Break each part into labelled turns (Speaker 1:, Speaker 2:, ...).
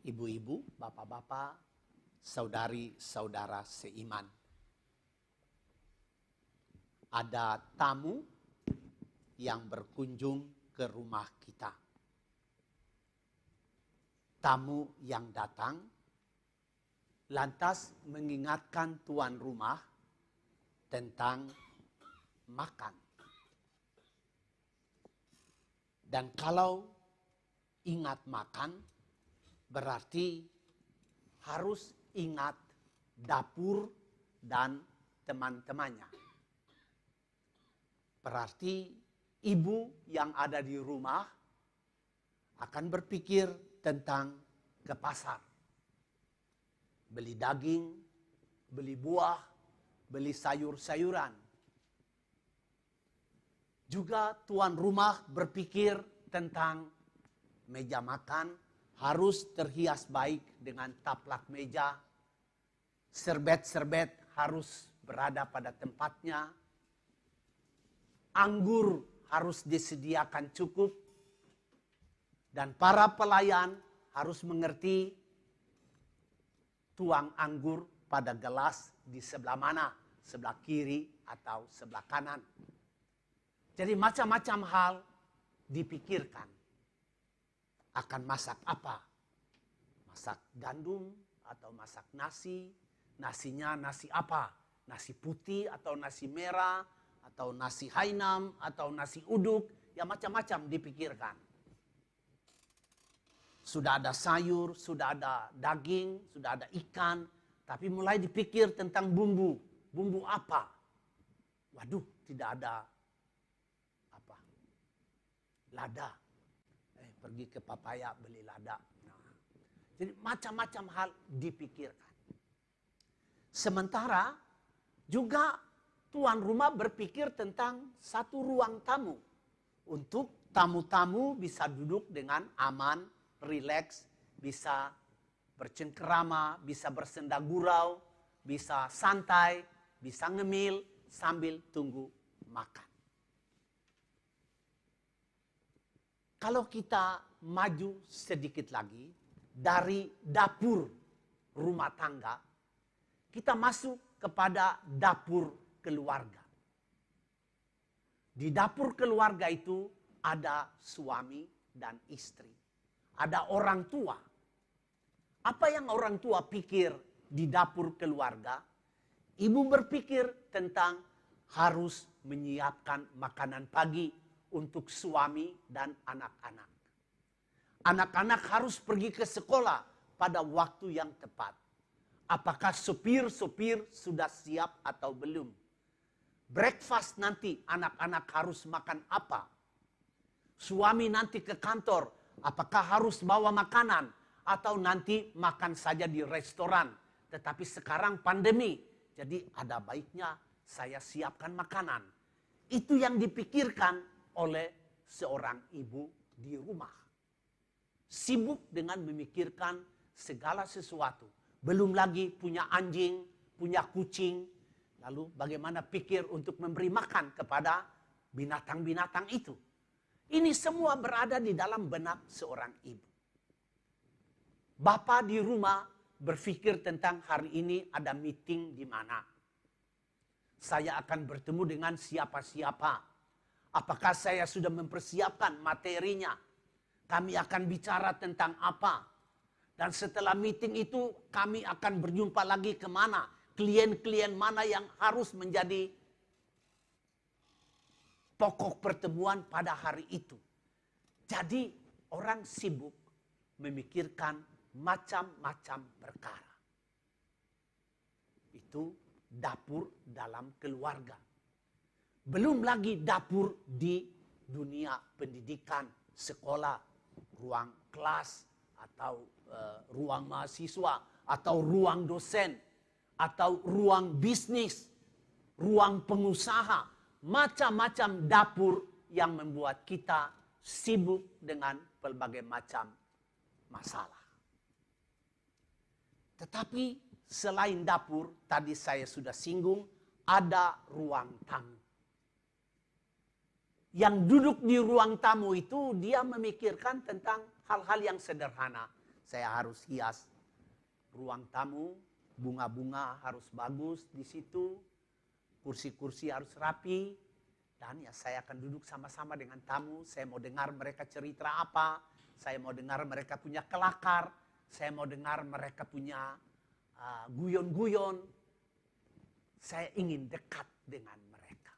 Speaker 1: ibu-ibu, bapak-bapak, saudari-saudara seiman. Ada tamu yang berkunjung ke rumah kita. Tamu yang datang lantas mengingatkan tuan rumah tentang makan. Dan kalau ingat makan, berarti harus ingat dapur dan teman-temannya. Berarti ibu yang ada di rumah akan berpikir tentang ke pasar. Beli daging, beli buah, beli sayur-sayuran. Juga tuan rumah berpikir tentang meja makan harus terhias baik dengan taplak meja. Serbet-serbet harus berada pada tempatnya. Anggur harus disediakan cukup. Dan para pelayan harus mengerti tuang anggur pada gelas di sebelah mana. Sebelah kiri atau sebelah kanan. Jadi macam-macam hal dipikirkan. Akan masak apa? Masak gandum atau masak nasi. Nasinya nasi apa? Nasi putih atau nasi merah atau nasi hainam atau nasi uduk. Ya macam-macam dipikirkan. Sudah ada sayur, sudah ada daging, sudah ada ikan. Tapi mulai dipikir tentang bumbu. Bumbu apa? Waduh, tidak ada apa? Lada. Pergi ke Papaya beli lada. Nah, jadi macam-macam hal dipikirkan. Sementara juga tuan rumah berpikir tentang satu ruang tamu. Untuk tamu-tamu bisa duduk dengan aman, rileks, bisa bercengkerama, bisa bersenda gurau, bisa santai, bisa ngemil sambil tunggu makan. Kalau kita maju sedikit lagi dari dapur rumah tangga, kita masuk kepada dapur keluarga. Di dapur keluarga itu ada suami dan istri. Ada orang tua. Apa yang orang tua pikir di dapur keluarga? Ibu berpikir tentang harus menyiapkan makanan pagi untuk suami dan anak-anak. Anak-anak harus pergi ke sekolah pada waktu yang tepat. Apakah sopir-sopir sudah siap atau belum? Breakfast nanti anak-anak harus makan apa? Suami nanti ke kantor, apakah harus bawa makanan? Atau nanti makan saja di restoran. Tetapi sekarang pandemi, jadi ada baiknya saya siapkan makanan. Itu yang dipikirkan oleh seorang ibu di rumah. Sibuk dengan memikirkan segala sesuatu. Belum lagi punya anjing, punya kucing. Lalu bagaimana pikir untuk memberi makan kepada binatang-binatang itu. Ini semua berada di dalam benak seorang ibu. Bapak di rumah berpikir tentang hari ini ada meeting di mana. Saya akan bertemu dengan siapa-siapa. Apakah saya sudah mempersiapkan materinya? Kami akan bicara tentang apa? Dan setelah meeting itu kami akan berjumpa lagi kemana? Klien-klien mana yang harus menjadi pokok pertemuan pada hari itu. Jadi orang sibuk memikirkan macam-macam perkara. Itu dapur dalam keluarga. Belum lagi dapur di dunia pendidikan, sekolah, ruang kelas, atau ruang mahasiswa, atau ruang dosen, atau ruang bisnis, ruang pengusaha. Macam-macam dapur yang membuat kita sibuk dengan berbagai macam masalah. Tetapi selain dapur, tadi saya sudah singgung, ada ruang tamu. Yang duduk di ruang tamu itu dia memikirkan tentang hal-hal yang sederhana. Saya harus hias ruang tamu, bunga-bunga harus bagus di situ, kursi-kursi harus rapi, dan ya saya akan duduk sama-sama dengan tamu. Saya mau dengar mereka cerita apa, saya mau dengar mereka punya kelakar, saya mau dengar mereka punya guyon-guyon. Saya ingin dekat dengan mereka.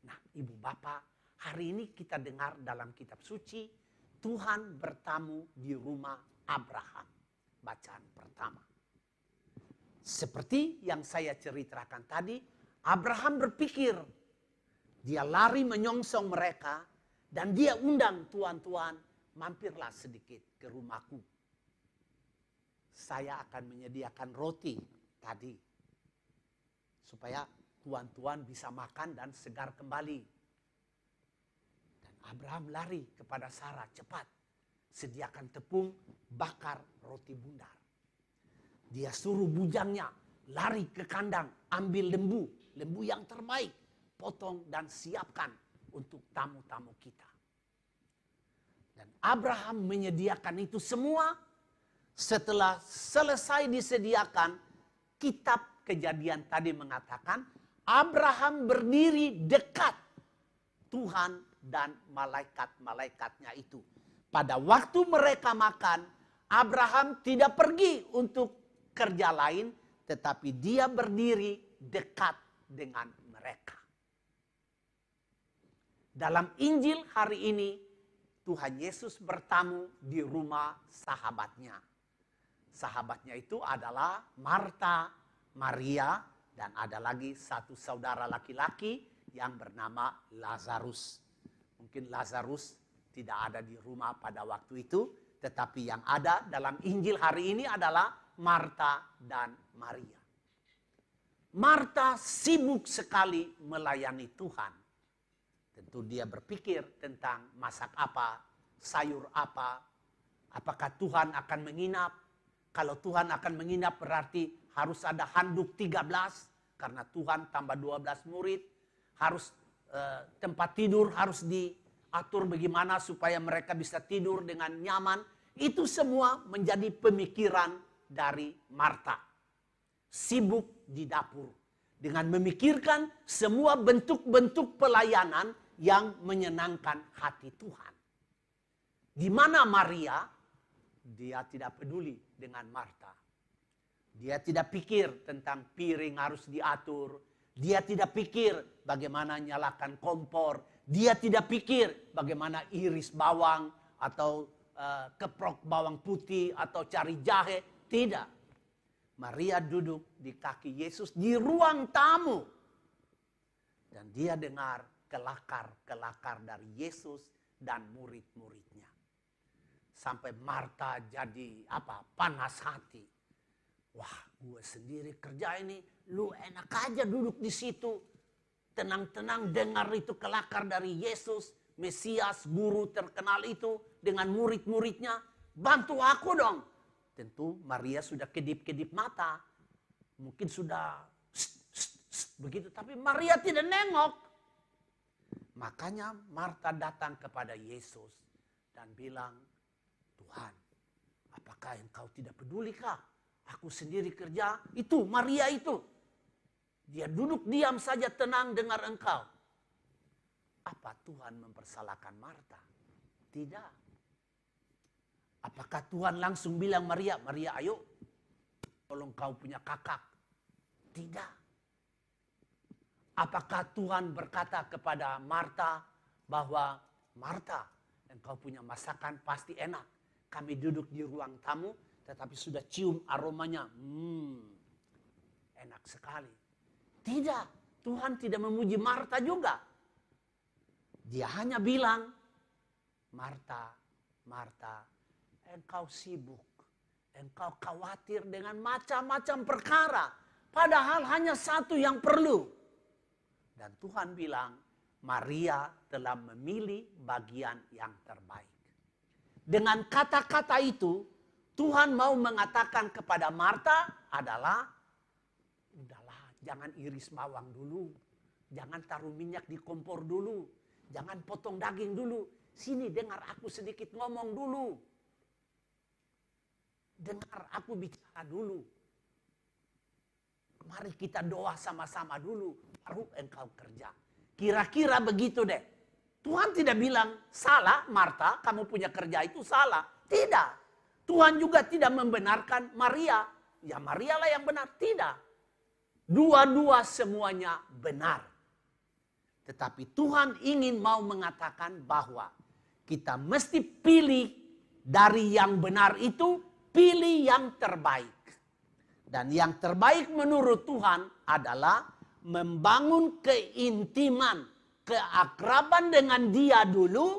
Speaker 1: Nah, Ibu Bapak, hari ini kita dengar dalam kitab suci, Tuhan bertamu di rumah Abraham. Bacaan pertama. Seperti yang saya ceritakan tadi, Abraham berpikir, dia lari menyongsong mereka, dan dia undang tuan-tuan, mampirlah sedikit ke rumahku. Saya akan menyediakan roti tadi, supaya tuan-tuan bisa makan dan segar kembali. Dan Abraham lari kepada Sarah, cepat, sediakan tepung, bakar roti bundar. Dia suruh bujangnya lari ke kandang, ambil lembu yang terbaik, potong dan siapkan untuk tamu-tamu kita. Dan Abraham menyediakan itu semua. Setelah selesai disediakan, kitab Kejadian tadi mengatakan Abraham berdiri dekat Tuhan dan malaikat-malaikatnya itu. Pada waktu mereka makan, Abraham tidak pergi untuk kerja lain, tetapi dia berdiri dekat dengan mereka. Dalam Injil hari ini, Tuhan Yesus bertamu di rumah sahabatnya. Sahabatnya itu adalah Marta, Maria, dan ada lagi satu saudara laki-laki yang bernama Lazarus. Mungkin Lazarus tidak ada di rumah pada waktu itu, tetapi yang ada dalam Injil hari ini adalah Marta dan Maria. Marta sibuk sekali melayani Tuhan. Tentu dia berpikir tentang masak apa, sayur apa, apakah Tuhan akan menginap. Kalau Tuhan akan menginap berarti harus ada handuk 13, karena Tuhan tambah 12 murid. Harus tempat tidur harus diatur bagaimana supaya mereka bisa tidur dengan nyaman. Itu semua menjadi pemikiran dari Marta. Sibuk di dapur dengan memikirkan semua bentuk-bentuk pelayanan yang menyenangkan hati Tuhan. Di mana Maria, dia tidak peduli dengan Marta. Dia tidak pikir tentang piring harus diatur. Dia tidak pikir bagaimana nyalakan kompor. Dia tidak pikir bagaimana iris bawang atau keprok bawang putih atau cari jahe. Tidak. Maria duduk di kaki Yesus di ruang tamu. Dan dia dengar kelakar-kelakar dari Yesus dan murid-muridnya. Sampai Marta jadi panas hati. Wah, gue sendiri kerja ini, lu enak aja duduk di situ. Tenang-tenang dengar itu kelakar dari Yesus, Mesias, guru terkenal itu dengan murid-muridnya. Bantu aku dong. Tentu Maria sudah kedip-kedip mata. Mungkin sudah begitu, tapi Maria tidak nengok. Makanya Marta datang kepada Yesus dan bilang, Tuhan, apakah engkau tidak peduli kah? Aku sendiri kerja, itu Maria itu. Dia duduk diam saja tenang dengar engkau. Apa Tuhan mempersalahkan Marta? Tidak. Apakah Tuhan langsung bilang Maria, Maria ayo, tolong kau punya kakak? Tidak. Apakah Tuhan berkata kepada Marta bahwa Marta, engkau punya masakan pasti enak. Kami duduk di ruang tamu, tetapi sudah cium aromanya. Enak sekali. Tidak, Tuhan tidak memuji Marta juga. Dia hanya bilang, Marta, Marta, engkau sibuk. Engkau khawatir dengan macam-macam perkara. Padahal hanya satu yang perlu. Dan Tuhan bilang, Maria telah memilih bagian yang terbaik. Dengan kata-kata itu, Tuhan mau mengatakan kepada Marta adalah, udahlah, jangan iris bawang dulu. Jangan taruh minyak di kompor dulu. Jangan potong daging dulu. Sini dengar aku sedikit ngomong dulu. dengar aku bicara dulu. Mari kita doa sama-sama dulu, baru engkau kerja. Kira-kira begitu deh. Tuhan tidak bilang, salah Marta, kamu punya kerja itu salah. Tidak. Tuhan juga tidak membenarkan Maria. Ya Maria lah yang benar. Tidak. Dua-dua semuanya benar. Tetapi Tuhan ingin mau mengatakan bahwa kita mesti pilih dari yang benar itu, pilih yang terbaik. Dan yang terbaik menurut Tuhan adalah membangun keintiman, keakraban dengan Dia dulu,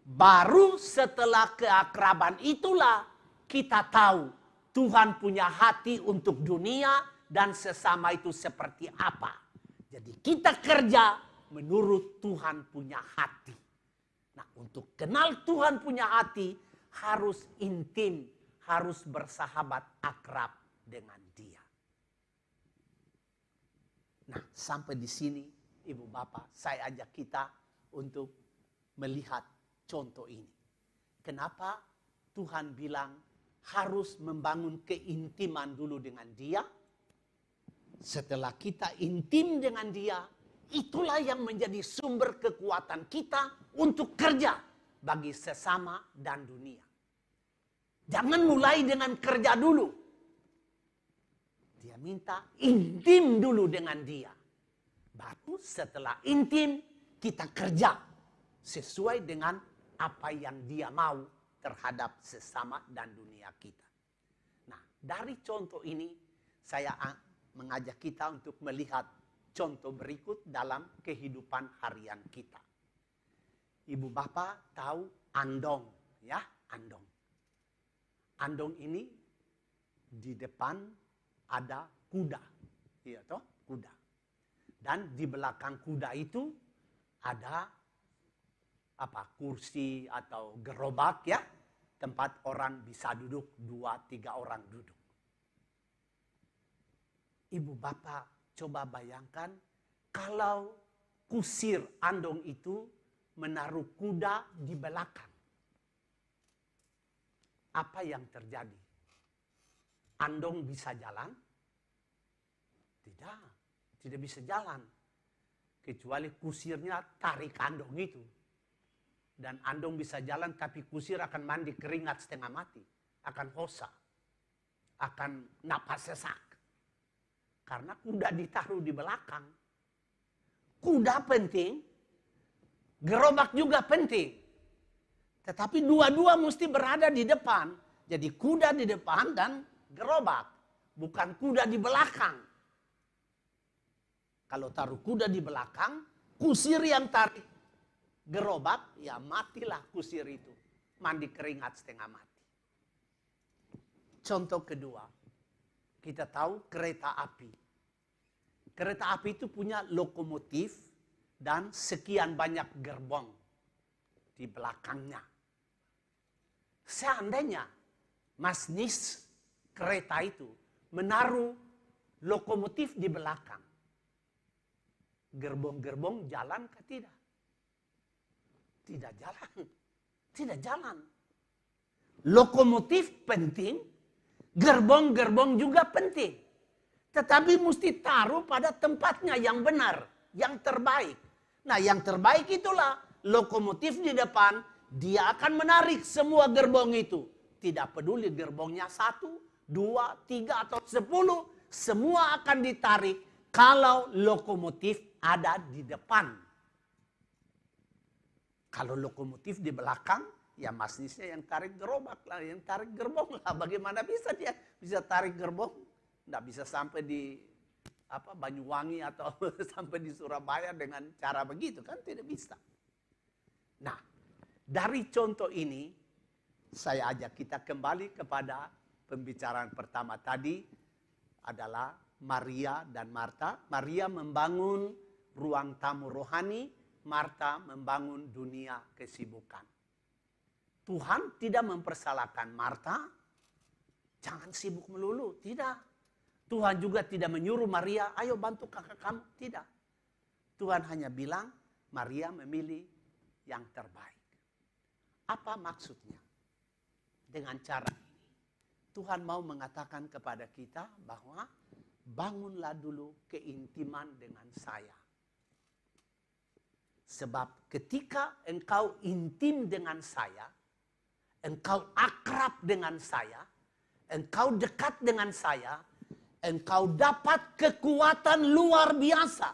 Speaker 1: baru setelah keakraban itulah kita tahu Tuhan punya hati untuk dunia dan sesama itu seperti apa. Jadi kita kerja menurut Tuhan punya hati. Nah, untuk kenal Tuhan punya hati harus intim, harus bersahabat akrab dengan Dia. Nah, sampai di sini Ibu Bapak, saya ajak kita untuk melihat contoh ini. Kenapa Tuhan bilang harus membangun keintiman dulu dengan Dia? Setelah kita intim dengan Dia, itulah yang menjadi sumber kekuatan kita untuk kerja bagi sesama dan dunia. Jangan mulai dengan kerja dulu. Dia minta intim dulu dengan Dia. Baru setelah intim kita kerja sesuai dengan apa yang Dia mau terhadap sesama dan dunia kita. Nah, dari contoh ini saya mengajak kita untuk melihat contoh berikut dalam kehidupan harian kita. Ibu Bapak tahu andong, ya, andong. Andong ini di depan ada kuda, iya toh, kuda. Dan di belakang kuda itu ada kursi atau gerobak ya, tempat orang bisa duduk, 2-3 orang duduk. Ibu Bapak coba bayangkan kalau kusir andong itu menaruh kuda di belakang. Apa yang terjadi? Andong bisa jalan? Tidak bisa jalan. Kecuali kusirnya tarik andong itu. Dan andong bisa jalan tapi kusir akan mandi keringat setengah mati. Akan hosa. Akan napas sesak. Karena kuda ditaruh di belakang. Kuda penting. Gerobak juga penting. Tetapi dua-dua mesti berada di depan. Jadi kuda di depan dan gerobak, bukan kuda di belakang. Kalau taruh kuda di belakang, kusir yang tarik gerobak, ya matilah kusir itu. Mandi keringat setengah mati. Contoh kedua, kita tahu kereta api. Kereta api itu punya lokomotif dan sekian banyak gerbong di belakangnya. Seandainya masinis kereta itu menaruh lokomotif di belakang, gerbong-gerbong jalan ke tidak? Tidak jalan. Tidak jalan. Lokomotif penting, gerbong-gerbong juga penting. Tetapi mesti taruh pada tempatnya yang benar, yang terbaik. Nah, yang terbaik itulah lokomotif di depan, dia akan menarik semua gerbong itu. Tidak peduli gerbongnya 1, 2, 3 atau 10, semua akan ditarik kalau lokomotif ada di depan. Kalau lokomotif di belakang, ya masinisnya yang tarik gerobak lah, yang tarik gerbong lah. Bagaimana bisa dia bisa tarik gerbong? Nggak bisa sampai di Banyuwangi atau sampai di Surabaya dengan cara begitu kan, tidak bisa. Nah, dari contoh ini saya ajak kita kembali kepada pembicaraan pertama tadi adalah Maria dan Marta. Maria membangun ruang tamu rohani, Marta membangun dunia kesibukan. Tuhan tidak mempersalahkan Marta, jangan sibuk melulu, tidak. Tuhan juga tidak menyuruh Maria, ayo bantu kakak kamu, tidak. Tuhan hanya bilang, Maria memilih yang terbaik. Apa maksudnya? Dengan cara ini, Tuhan mau mengatakan kepada kita bahwa bangunlah dulu keintiman dengan saya. Sebab ketika engkau intim dengan saya, engkau akrab dengan saya, engkau dekat dengan saya, engkau dapat kekuatan luar biasa.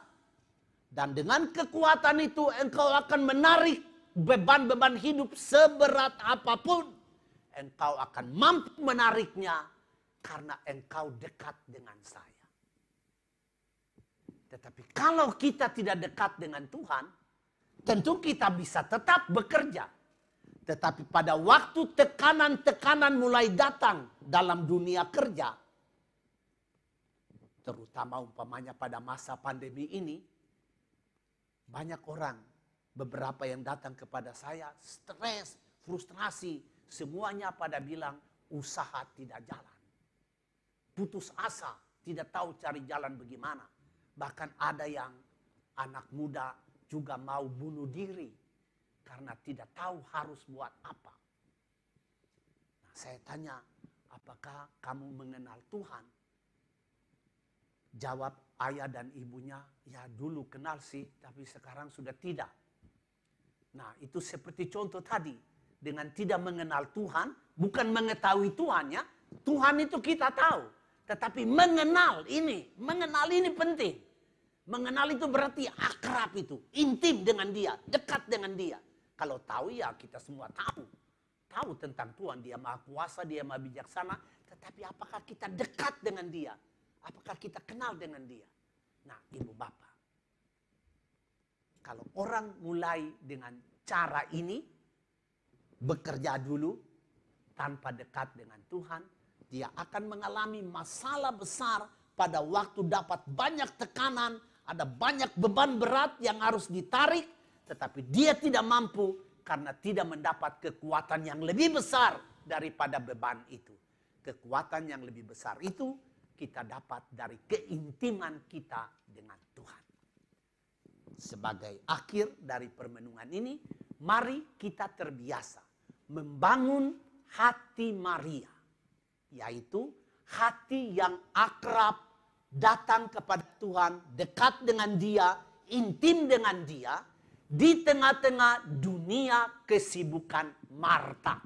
Speaker 1: Dan dengan kekuatan itu engkau akan menarik beban-beban hidup seberat apapun. Engkau akan mampu menariknya karena engkau dekat dengan saya. Tetapi kalau kita tidak dekat dengan Tuhan, tentu kita bisa tetap bekerja. Tetapi pada waktu tekanan-tekanan mulai datang dalam dunia kerja, terutama umpamanya pada masa pandemi ini, banyak orang, beberapa yang datang kepada saya, stres, frustrasi, semuanya pada bilang usaha tidak jalan. Putus asa, tidak tahu cari jalan bagaimana. Bahkan ada yang anak muda juga mau bunuh diri karena tidak tahu harus buat apa. Nah, saya tanya, apakah kamu mengenal Tuhan? Jawab ayah dan ibunya, ya dulu kenal sih, tapi sekarang sudah tidak. Nah, itu seperti contoh tadi. Dengan tidak mengenal Tuhan, bukan mengetahui Tuhan ya. Tuhan itu kita tahu. Tetapi mengenal ini penting. Mengenal itu berarti akrab itu, intim dengan dia, dekat dengan dia. Kalau tahu ya kita semua tahu. Tahu tentang Tuhan, dia maha kuasa, dia maha bijaksana. Tetapi apakah kita dekat dengan dia? Apakah kita kenal dengan dia? Nah, ibu bapak. Kalau orang mulai dengan cara ini, bekerja dulu tanpa dekat dengan Tuhan, dia akan mengalami masalah besar pada waktu dapat banyak tekanan, ada banyak beban berat yang harus ditarik, tetapi dia tidak mampu karena tidak mendapat kekuatan yang lebih besar daripada beban itu. Kekuatan yang lebih besar itu kita dapat dari keintiman kita dengan Tuhan. Sebagai akhir dari permenungan ini, mari kita terbiasa membangun hati Maria, yaitu hati yang akrab, datang kepada Tuhan, dekat dengan dia, intim dengan dia, di tengah-tengah dunia kesibukan Marta.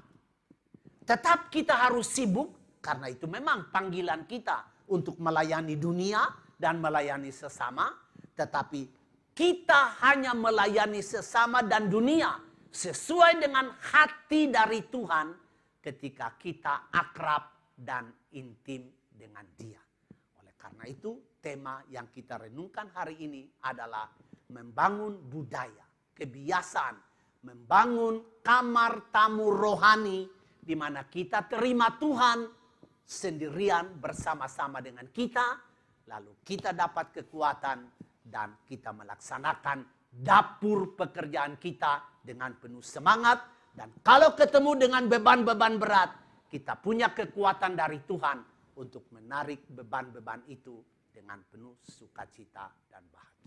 Speaker 1: Tetap kita harus sibuk, karena itu memang panggilan kita untuk melayani dunia dan melayani sesama. Tetapi kita hanya melayani sesama dan dunia sesuai dengan hati dari Tuhan ketika kita akrab dan intim dengan dia. Oleh karena itu, tema yang kita renungkan hari ini adalah membangun budaya, kebiasaan, membangun kamar tamu rohani di mana kita terima Tuhan sendirian bersama-sama dengan kita, lalu kita dapat kekuatan dan kita melaksanakan dapur pekerjaan kita dengan penuh semangat. Dan kalau ketemu dengan beban-beban berat, kita punya kekuatan dari Tuhan untuk menarik beban-beban itu dengan penuh sukacita dan bahagia.